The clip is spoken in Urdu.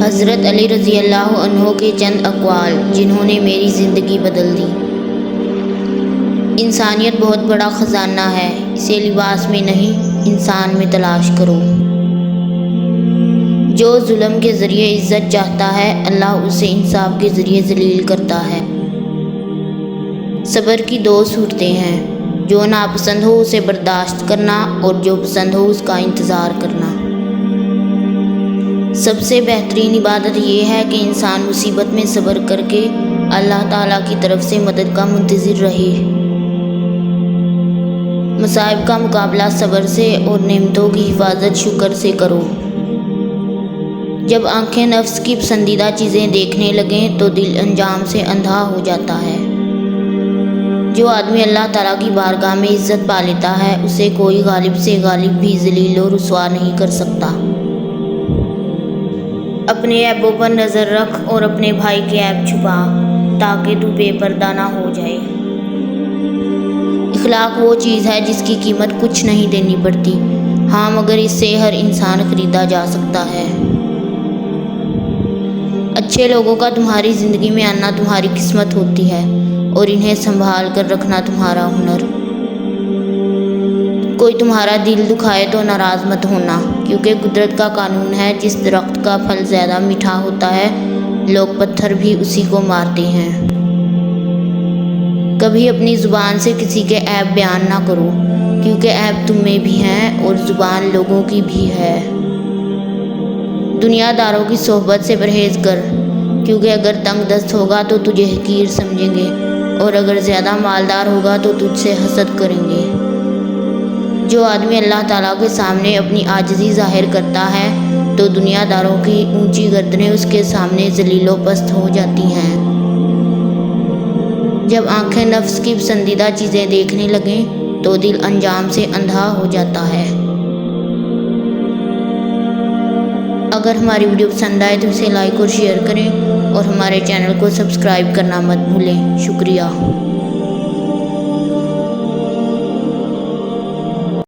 حضرت علی رضی اللہ عنہ کے چند اقوال جنہوں نے میری زندگی بدل دی۔ انسانیت بہت بڑا خزانہ ہے، اسے لباس میں نہیں انسان میں تلاش کرو۔ جو ظلم کے ذریعے عزت چاہتا ہے، اللہ اسے انصاف کے ذریعے ذلیل کرتا ہے۔ صبر کی دو صورتیں ہیں، جو ناپسند ہو اسے برداشت کرنا اور جو پسند ہو اس کا انتظار کرنا۔ سب سے بہترین عبادت یہ ہے کہ انسان مصیبت میں صبر کر کے اللہ تعالیٰ کی طرف سے مدد کا منتظر رہے۔ مصائب کا مقابلہ صبر سے اور نعمتوں کی حفاظت شکر سے کرو۔ جب آنکھیں نفس کی پسندیدہ چیزیں دیکھنے لگیں تو دل انجام سے اندھا ہو جاتا ہے۔ جو آدمی اللہ تعالیٰ کی بارگاہ میں عزت پا لیتا ہے، اسے کوئی غالب سے غالب بھی ذلیل و رسوا نہیں کر سکتا۔ اپنے عیبوں پر نظر رکھ اور اپنے بھائی کے عیب چھپا تاکہ تو بے پردہ نہ ہو جائے۔ اخلاق وہ چیز ہے جس کی قیمت کچھ نہیں دینی پڑتی، ہاں مگر اس سے ہر انسان خریدا جا سکتا ہے۔ اچھے لوگوں کا تمہاری زندگی میں آنا تمہاری قسمت ہوتی ہے اور انہیں سنبھال کر رکھنا تمہارا ہنر۔ کوئی تمہارا دل دکھائے تو ناراض مت ہونا، کیونکہ قدرت کا قانون ہے، جس درخت کا پھل زیادہ میٹھا ہوتا ہے لوگ پتھر بھی اسی کو مارتے ہیں۔ کبھی اپنی زبان سے کسی کے عیب بیان نہ کرو، کیونکہ عیب تم میں بھی ہیں اور زبان لوگوں کی بھی ہے۔ دنیا داروں کی صحبت سے پرہیز کر، کیونکہ اگر تنگ دست ہوگا تو تجھے حقیر سمجھیں گے اور اگر زیادہ مالدار ہوگا تو تجھ سے حسد کریں گے۔ جو آدمی اللہ تعالیٰ کے سامنے اپنی عاجزی ظاہر کرتا ہے تو دنیا داروں کی اونچی گردنیں اس کے سامنے ذلیل و پست ہو جاتی ہیں۔ جب آنکھیں نفس کی پسندیدہ چیزیں دیکھنے لگیں تو دل انجام سے اندھا ہو جاتا ہے۔ اگر ہماری ویڈیو پسند آئے تو اسے لائک اور شیئر کریں اور ہمارے چینل کو سبسکرائب کرنا مت بھولیں۔ شکریہ۔